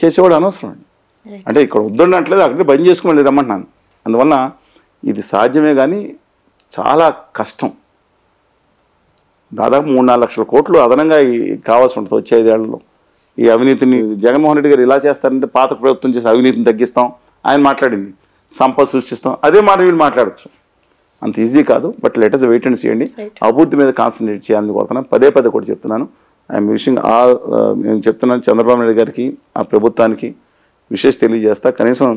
చేసేవాడు అనవసరం అండి. అంటే ఇక్కడ వద్దున్నట్లేదు, అక్కడే బంద్ చేసుకుని రమ్మంటున్నాను. అందువల్ల ఇది సాధ్యమే కానీ చాలా కష్టం. దాదాపు 3-4 లక్షల కోట్లు అదనంగా కావాల్సి ఉంటుంది వచ్చే 5 ఏళ్లలో. ఈ అవినీతిని జగన్మోహన్ రెడ్డి గారు ఇలా చేస్తారంటే పాత ప్రభుత్వం చేసి అవినీతిని తగ్గిస్తాం ఆయన మాట్లాడింది, సంపద సృష్టిస్తాం, అదే మాట వీళ్ళు మాట్లాడచ్చు. అంత ఈజీ కాదు. But let us wait and see అండి. అభివృద్ధి మీద కాన్సన్ట్రేట్ చేయాలని కోరుతున్నాను. పదే కూడా చెప్తున్నాను. ఐఎమ్ విషింగ్ నేను చెప్తున్నాను చంద్రబాబు నాయుడు గారికి, ఆ ప్రభుత్వానికి విశేష తెలియజేస్తా. కనీసం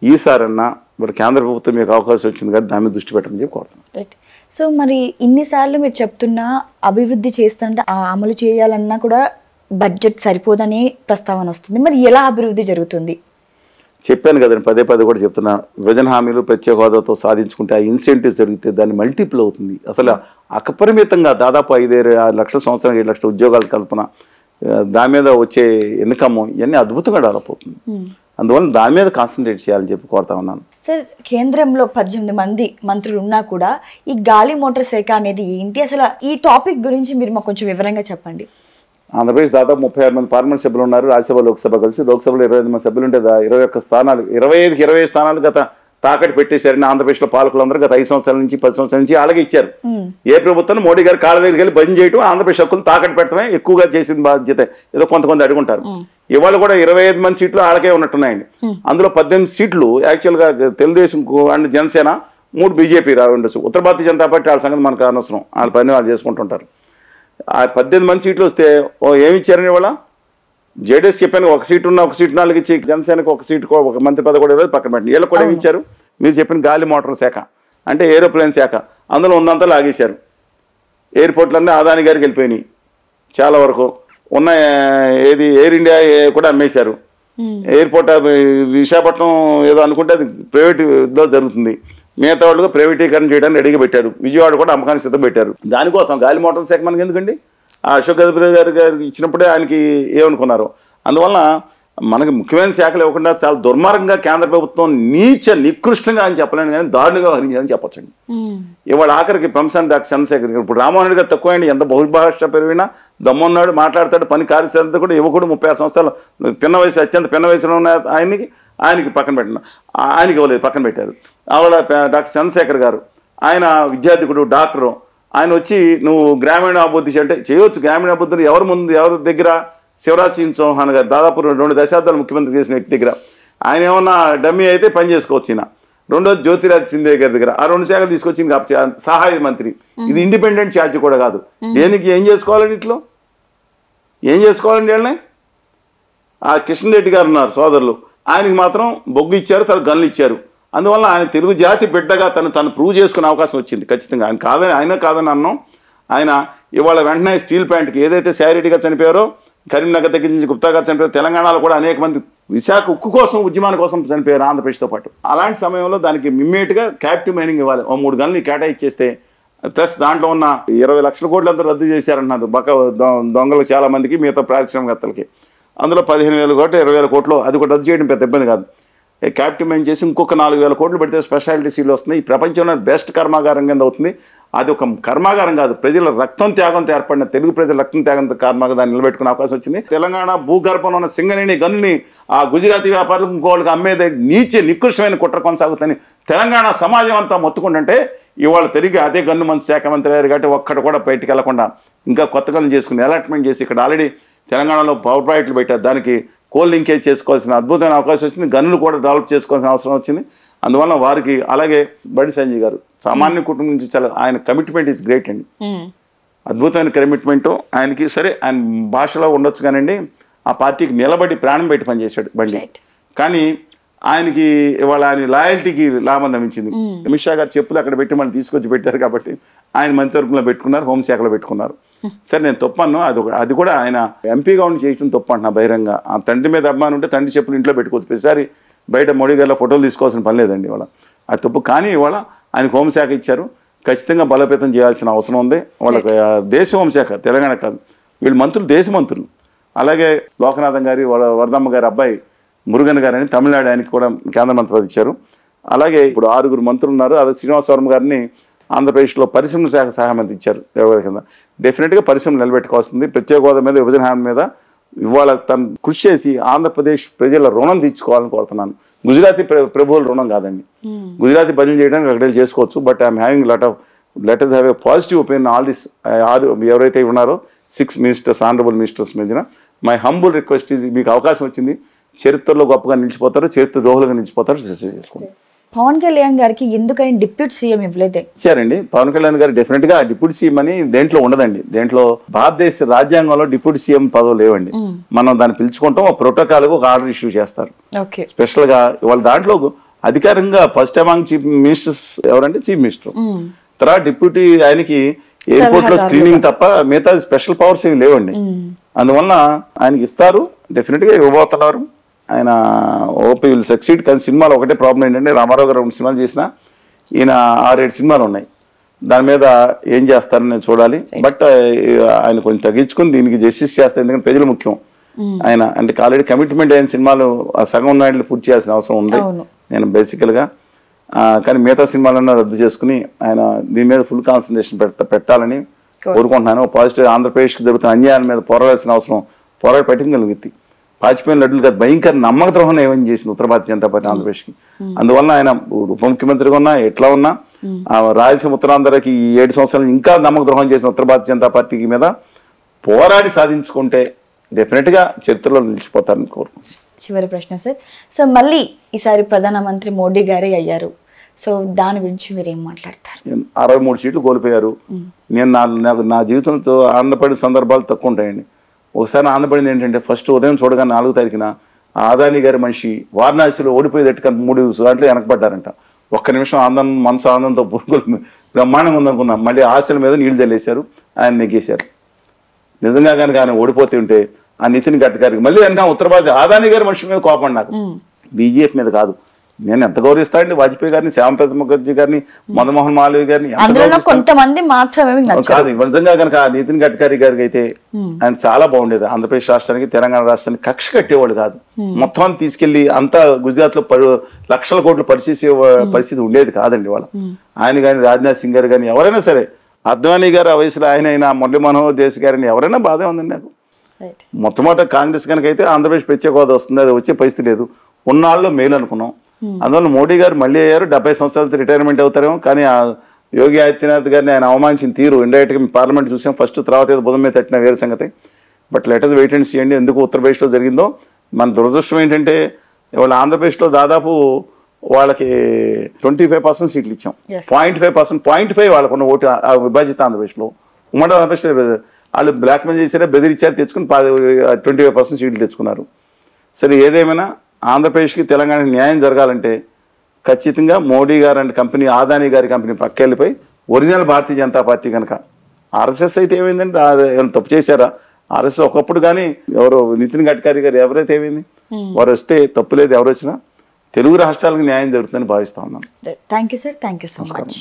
ఈసారన్నా మరి కేంద్ర ప్రభుత్వం మీకు అవకాశం వచ్చింది కాబట్టి దాని మీద దృష్టి పెట్టమని చెప్పి కోరుతున్నాను. సో మరి ఇన్నిసార్లు మీరు చెప్తున్నా అభివృద్ధి చేస్తుంటే అమలు చేయాలన్నా కూడా బడ్జెట్ సరిపోదని ప్రస్తావన వస్తుంది. మరి ఎలా అభివృద్ధి జరుగుతుంది? చెప్పాను కదండి, పదే కూడా చెప్తున్నా. విభజన హామీలు ప్రత్యేక హోదాతో సాధించుకుంటే ఆ ఇన్సెంటివ్స్ జరిగితే దాన్ని మల్టిపుల్ అవుతుంది. అసలు అపరిమితంగా దాదాపు 5-6 లక్షల సంవత్సరానికి 7 లక్షల ఉద్యోగాలు కల్పన, దాని మీద వచ్చే ఇన్కమ్ ఇవన్నీ అద్భుతంగా డెవలప్ అవుతుంది. అందువల్ల దాని మీద కాన్సన్ట్రేట్ చేయాలని చెప్పి కోరుతా ఉన్నాను. సార్, కేంద్రంలో 18 మంది మంత్రులు ఉన్నా కూడా ఈ గాలి మోటార్ శాఖ అనేది ఏంటి? అసలు ఈ టాపిక్ గురించి మీరు మాకు కొంచెం వివరంగా చెప్పండి. ఆంధ్రప్రదేశ్ దాదాపు 36 మంది పార్లమెంట్ సభ్యులు ఉన్నారు. రాజ్యసభ లోక్సభ కలిసి లోక్సభలో 25 మంది సభ్యులు ఉంటే 21 స్థానాలు 25కి 20 స్థానాలు గత తాకట్టు పెట్టేశారని ఆంధ్రప్రదేశ్లో పాలకులందరూ గత 5 సంవత్సరాల నుంచి 10 సంవత్సరాల నుంచి అలాగే ఇచ్చారు. ఏ ప్రభుత్వం మోడీ గారు కాళ్ళ దగ్గరికి వెళ్ళి బంద్ చేయడం, ఆంధ్రప్రదేశ్ హక్కులు తాకట్టు పెట్టడమే ఎక్కువగా చేసిన బాధ్యత. ఏదో కొంతమంది అడుగుంటారు. ఇవాళ కూడా 25 మంది సీట్లు వాళ్ళకే ఉన్నట్టున్నాయండి. అందులో 18 సీట్లు యాక్చువల్గా తెలుగుదేశం అండ్ జనసేన, 3 బీజేపీ రావి ఉండొచ్చు. ఉత్తర భారతీయ జనతా పార్టీ వాళ్ళ సంగతి మనకు అనవసరం, వాళ్ళ పని వాళ్ళు చేసుకుంటుంటారు. ఆ 18 మంది సీట్లు వస్తే ఏమి ఇచ్చారని ఇవాళ జేడీఎస్ చెప్పాను, 1 సీటు ఉన్న 1 సీటు 4 ఇచ్చి జనసేనకు 1 సీటు 1 మంత్రి పదవి కూడా పక్కన పెట్టండి. వీళ్ళకి కూడా ఏమి ఇచ్చారు? మీరు చెప్పిన గాలి మోటార్ శాఖ అంటే ఏరోప్లేన్ శాఖ, అందులో ఉందంతా లాగేశారు. ఎయిర్పోర్ట్లన్నీ అదాని గారికి వెళ్ళిపోయినాయి. చాలా వరకు ఉన్న ఏది ఎయిర్ ఇండియా కూడా అమ్మేశారు. ఎయిర్పోర్ట్ విశాఖపట్నం ఏదో అనుకుంటే అది ప్రైవేట్లో జరుగుతుంది. మిగతా వాళ్ళు ప్రైవేటీకరణ చేయడానికి రెడీగా పెట్టారు. విజయవాడ కూడా అమ్మకానికి సిద్ధం పెట్టారు. దానికోసం గాలి మోటార్ శాఖ మనకి ఎందుకండి? ఆ అశోక్ గజపతి గారికి ఇచ్చినప్పుడే ఆయనకి ఏమనుకున్నారు. అందువల్ల మనకి ముఖ్యమైన శాఖలు ఇవ్వకుండా చాలా దుర్మార్గంగా కేంద్ర ప్రభుత్వం నికృష్టంగా అని చెప్పలేను కానీ దారుణంగా వహించాలని చెప్పొచ్చండి. ఇవాళ ఆఖరికి ప్రొఫెసర్ డాక్టర్ చంద్రశేఖర్ గారు, ఇప్పుడు రామ్మోహన్ రెడ్డి గారు తక్కువ అండి, ఎంత బహుభాష పెరిగినా దమ్మున్నాడు, మాట్లాడతాడు, పని కార్యశాల కూడా యువకుడు 36 సంవత్సరాలు పిన్న వయసు, అత్యంత పిన్న వయసులో ఉన్న ఆయనకి పక్కన పెట్టిన ఆయనకి ఇవ్వలేదు, పక్కన పెట్టారు. ఆవిడ డాక్టర్ చంద్రశేఖర్ గారు, ఆయన విద్యార్థికుడు, డాక్టరు. ఆయన వచ్చి నువ్వు గ్రామీణ అభివృద్ధి అంటే చేయవచ్చు. గ్రామీణ అభివృద్ధిని ఎవరి దగ్గర? శివరాజ్ సింగ్ చౌహాన్ గారు దాదాపు 2 దశాబ్దాలు ముఖ్యమంత్రి చేసిన వ్యక్తి దగ్గర. ఆయన ఏమన్నా డమ్మీ అయితే పని చేసుకోవచ్చు. ఈయన రెండోది జ్యోతిరాజ్ సింధియా గారి దగ్గర ఆ 2 శాఖలు తీసుకొచ్చింది సహాయ మంత్రి. ఇది ఇండిపెండెంట్ ఛార్జ్ కూడా కాదు. దేనికి ఏం చేసుకోవాలండి? ఇట్లో ఏం చేసుకోవాలండి? వాళ్ళని ఆ కిషన్ రెడ్డి గారు ఉన్నారు సోదరులు, ఆయనకి మాత్రం బొగ్గు ఇచ్చారు, తన గన్లు ఇచ్చారు. అందువల్ల ఆయన తెలుగు జాతి బిడ్డగా తను ప్రూవ్ చేసుకునే అవకాశం వచ్చింది. ఖచ్చితంగా ఆయన కాదని అన్నాం. ఆయన ఇవాళ వెంటనే స్టీల్ ప్లాంట్కి ఏదైతే శారీరెడ్డిగా చనిపోయారో, కరీంనగర్ దగ్గర నుంచి గుప్తా గారు చనిపోయారు, తెలంగాణలో కూడా అనేక మంది విశాఖ ఉక్కు కోసం ఉద్యమాల కోసం చనిపోయారు ఆంధ్రప్రదేశ్తో పాటు. అలాంటి సమయంలో దానికి ఇమ్మీడియట్గా క్యాప్టివ్ మైనింగ్ ఇవ్వాలి. 3 గన్లు కేటాయిచ్చేస్తే ప్లస్ దాంట్లో ఉన్న 20 లక్షల కోట్లంతా రద్దు చేశారంటున్నారు దొంగలు చాలా మందికి, మిగతా పారిశ్రామికవేత్తలకి. అందులో 15,000 కోట్లు 20,000 కోట్లు అది కూడా రద్దు చేయడం పెద్ద ఇబ్బంది కాదు. క్యాప్టివ్ మైన్ చేసి ఇంకొక 4,000 కోట్లు పెడితే స్పెషాలిటీ సీలు వస్తున్నాయి. ఈ ప్రపంచంలో బెస్ట్ కర్మాగారం కింద అవుతుంది. అది ఒక కర్మాగారం కాదు, ప్రజల రక్తం త్యాగంతో ఏర్పడిన తెలుగు ప్రజల రక్తం త్యాగంతో కర్మాగారం దాన్ని నిలబెట్టుకునే అవకాశం వచ్చింది. తెలంగాణ భూగర్భంలో ఉన్న సింగరేణి గనుల్ని ఆ గుజరాతీ వ్యాపారులకు ఇంకోళ్ళకి అమ్మేది నికృష్టమైన కుట్ర కొనసాగుతుంది. తెలంగాణ సమాజం అంతా మొత్తుకుంటుంటే ఇవాళ తిరిగి అదే గన్ను మంత్రి శాఖ మంత్రి గారు కాబట్టి ఒక్కడు కూడా బయటికి వెళ్లకుండా ఇంకా కొత్త గన్ను చేసుకుని అలాట్మెంట్ చేసి ఇక్కడ ఆల్రెడీ తెలంగాణలో పవర్ ప్రాజెక్టులు పెట్టారు. దానికి కోల్ లింకేజ్ చేసుకోవాల్సిన అద్భుతమైన అవకాశం వచ్చింది. గన్నులు కూడా డెవలప్ చేసుకోవాల్సిన అవసరం వచ్చింది. అందువల్ల వారికి అలాగే బండి సంజయ్ గారు సామాన్య కుటుంబం నుంచి చాలా ఆయన కమిట్మెంట్ ఈజ్ గ్రేట్ అండి. అద్భుతమైన కమిట్మెంట్ ఆయనకి. సరే ఆయన భాషలో ఉండొచ్చు కానండి, ఆ పార్టీకి నిలబడి ప్రాణం పెట్టి పనిచేశాడు బండి. కానీ ఆయనకి ఇవాళ ఆయన లాయల్టీకి లాభం లభించింది. అమిత్ షా గారు చెప్పులు అక్కడ పెట్టి మనం తీసుకొచ్చి పెట్టారు కాబట్టి ఆయన మంత్రివర్గంలో పెట్టుకున్నారు, హోంశాఖలో పెట్టుకున్నారు. సరే నేను తప్పను, అది కూడా ఆయన ఎంపీగా ఉండి చేయటం తప్పు అంటున్నా బహిరంగ. ఆ తండ్రి మీద అభిమానం ఉంటే తండ్రి చెప్పులు ఇంట్లో పెట్టుకోవచ్చు, ప్రతిసారి బయట మోడీ గారిలో ఫోటోలు తీసుకోవాల్సిన పని లేదండి ఇవాళ. అది తప్పు. కానీ ఇవాళ ఆయనకు హోంశాఖ ఇచ్చారు, ఖచ్చితంగా బలోపేతం చేయాల్సిన అవసరం ఉంది. వాళ్ళకి దేశ హోంశాఖ తెలంగాణ కాదు, వీళ్ళు మంత్రులు దేశ మంత్రులు. అలాగే లోకనాథన్ గారి వరదమ్మ గారి అబ్బాయి మురుగన్ గారని తమిళనాడు ఆయనకి కూడా కేంద్ర మంత్రి పదవి ఇచ్చారు. అలాగే ఇప్పుడు 6 మంత్రులు ఉన్నారు. అదే శ్రీనివాసవరం గారిని ఆంధ్రప్రదేశ్లో పరిశ్రమల శాఖ సహాయ మంత్రి ఇచ్చారు. ఎవరి కింద డెఫినెట్గా పరిశ్రమలు నిలబెట్టుకోవాల్సింది. ప్రత్యేక హోదా మీద విభజన హామీ మీద ఇవాళ తను కృషి చేసి ఆంధ్రప్రదేశ్ ప్రజల రుణం తీర్చుకోవాలని కోరుతున్నాను. గుజరాతీ ప్రభువుల రుణం కాదండి. గుజరాతీ భజన చేయడానికి అక్కడ చేసుకోవచ్చు. But I'm having let us have a positive opinion all this ఎవరైతే ఉన్నారో 6 మినిస్టర్స్, ఆనరబుల్ మినిస్టర్స్ మీద. మై హంబుల్ రిక్వెస్ట్ ఈజ్, మీకు అవకాశం వచ్చింది, చరిత్రలో గొప్పగా నిలిచిపోతారు, చరిత్ర ద్రోహులుగా నిలిచిపోతారు, చేసుకోండి. పవన్ కళ్యాణ్ గారికి ఎందుకని డిప్యూటీ సీఎం ఇవ్వలేదే? ఇచ్చారండి. పవన్ కళ్యాణ్ గారు డెఫినెట్ గా డిప్యూటీ సీఎం అని దేంట్లో ఉండదండి. దేంట్లో భారతదేశ రాజ్యాంగంలో డిప్యూటీ సీఎం పదవి లేవండి. మనం దాన్ని పిలుచుకుంటాం, ఒక ప్రోటోకాల్ ఒక ఆర్డర్ ఇష్యూ చేస్తారు స్పెషల్ గా. వాళ్ళ దాంట్లో అధికారంగా ఫస్ట్ అమాంగ్ చీఫ్ మినిస్టర్స్ ఎవరంటే చీఫ్ మినిస్టర్, తర్వాత డిప్యూటీ ఆయనకి ఎయిర్పోర్ట్ లో స్క్రీనింగ్ తప్ప మిగతా స్పెషల్ పవర్స్ ఏమి లేవండి. అందువల్ల ఆయనకి ఇస్తారు, డెఫినెట్ గా ఇవ్వబోతున్నారు. ఆయన ఓపీ విల్ సక్సీడ్. కానీ సినిమాలో ఒకటే ప్రాబ్లం ఏంటంటే, రామారావు గారు 2 సినిమాలు చేసినా ఈయన 6-7 సినిమాలు ఉన్నాయి. దాని మీద ఏం చేస్తారని నేను చూడాలి. బట్ ఆయన కొంచెం తగ్గించుకుని దీనికి జస్టిస్ చేస్తారు, ఎందుకంటే ప్రజలు ముఖ్యం. ఆయన అంటే ఆల్రెడీ కమిట్మెంట్ అయిన సినిమాలు సగం ఉన్నాయని పూర్తి చేయాల్సిన అవసరం ఉంది నేను బేసికల్ గా. కానీ మిగతా సినిమాలన్నా రద్దు చేసుకుని ఆయన దీని మీద ఫుల్ కాన్సన్ట్రేషన్ పెట్టాలని కోరుకుంటున్నాను. పాజిటివ్ ఆంధ్రప్రదేశ్కి జరుగుతున్న అన్యాయాల మీద పోరాడాల్సిన అవసరం పోరాడి పెట్టగలిగింది. పాచిపోయిన లడ్డులు కాదు, భయంకర నమ్మక ద్రోహం ఏమని చేసింది ఉత్తర భారతీయ జనతా పార్టీ ఆంధ్రప్రదేశ్కి. అందువల్ల ఆయన ఉప ముఖ్యమంత్రిగా ఉన్నా ఎట్లా ఉన్నా రాయలసీమ ఉత్తరాంధ్రకి ఈ 7 సంవత్సరాలు ఇంకా నమ్మక ద్రోహం చేసిన ఉత్తర భారతీయ జనతా పార్టీకి మీద పోరాడి సాధించుకుంటే డెఫినెట్ గా చరిత్రలో నిలిచిపోతారని కోరుకుంటున్నాను. చివరి ప్రశ్న సార్. సో మళ్ళీ ఈసారి ప్రధానమంత్రి మోడీ గారే అయ్యారు. సో దాని గురించి మీరు ఏం మాట్లాడతారు? 63 సీట్లు కోల్పోయారు. నేను నా జీవితంతో ఆనందపడిన సందర్భాలు తక్కువ ఉంటాయండి. ఒకసారి ఆనందపడింది ఏంటంటే, ఫస్ట్ ఉదయం చూడగా 4వ తారీఖున ఆదాని గారి మనిషి వారణాసిలో ఓడిపోయేటట్టుగా 3 సార్లు వెనకబడ్డారంట. ఒక్క నిమిషం మనసు ఆనందంతో పురుగులు బ్రహ్మాండంగా ఉందనుకున్నాం. మళ్ళీ ఆశల మీద నీళ్లు చల్లేశారు, ఆయన నెగ్గేశారు. నిజంగా కనుక ఆయన ఓడిపోతే ఉంటే ఆ నితిన్ గడ్కరీకి మళ్ళీ వెనక ఉత్తర భారత ఆదాని గారి మనిషి మీద కోపం నాకు, బీజేపీ మీద కాదు. నేను ఎంత గౌరవిస్తానండి వాజ్పేయి గారిని, శ్యామప్రసాద్ ముఖర్జీ గారిని, మదన్మోహన్ మాలవీయ గారిని. కొంతమంది మాత్రమే కాదు, నిజంగా కనుక నితిన్ గడ్కరీ గారికి అయితే ఆయన చాలా బాగుండేది. ఆంధ్రప్రదేశ్ రాష్ట్రానికి, తెలంగాణ రాష్ట్రానికి కక్ష కట్టేవాడు కాదు. మొత్తం తీసుకెళ్లి అంతా గుజరాత్ లో లక్షల కోట్లు పరిస్థితి ఉండేది కాదండి వాళ్ళ. ఆయన కానీ, రాజ్నాథ్ సింగ్ గారు కానీ, ఎవరైనా సరే, అద్వానీ గారు ఆ వయసులో ఆయన అయినా, మురళీ మనోహర్ దేశ్ గారిని ఎవరైనా బాధే ఉందండి నాకు. మొట్టమొదటి కాంగ్రెస్ కనుక అయితే ఆంధ్రప్రదేశ్ ప్రత్యేక హోదా వస్తుంది, అది వచ్చే పరిస్థితి లేదు. ఉన్నాళ్ళు మేలు అనుకున్నాం. అందువల్ల మోడీ గారు మళ్ళీ అయ్యారు. 70 సంవత్సరాలతో రిటైర్మెంట్ అవుతారేమో. కానీ ఆ యోగి ఆదిత్యనాథ్ గారిని ఆయన అవమానించిన తీరు ఇండైరెక్ట్గా పార్లమెంట్ చూసాం. ఫస్ట్ తర్వాత ఏదో బుధం మీద తట్టిన వేరే సంగతి. But let us wait and see అండి ఎందుకు ఉత్తరప్రదేశ్లో జరిగిందో. మన దురదృష్టం ఏంటంటే, ఇవాళ ఆంధ్రప్రదేశ్లో దాదాపు వాళ్ళకి 25% సీట్లు ఇచ్చాం. 0.5 వాళ్ళకున్న ఓటు విభజిత ఆంధ్రప్రదేశ్లో. ఉమ్మడి ఆంధ్రప్రదేశ్ వాళ్ళు బ్లాక్ మెయిల్ చేశారా, బెదిరించారు, తెచ్చుకుని 25% సీట్లు తెచ్చుకున్నారు. సరే, ఏదేమైనా ఆంధ్రప్రదేశ్కి తెలంగాణకి న్యాయం జరగాలంటే ఖచ్చితంగా మోడీ గారు అండ్ కంపెనీ, ఆదాని గారి company పక్కెళ్ళిపోయి original Bharatiya Janata party కనుక, ఆర్ఎస్ఎస్ అయితే ఏమైందంటే ఏమైనా తప్పు చేశారా? ఆర్ఎస్ఎస్ ఒకప్పుడు కానీ ఎవరో నితిన్ గడ్కరీ గారు ఎవరైతే ఏమైంది, వారు వస్తే తప్పు లేదు, ఎవరు వచ్చినా తెలుగు రాష్ట్రాలకు న్యాయం జరుగుతుందని భావిస్తా ఉన్నాను. Thank you sir, thank you so much.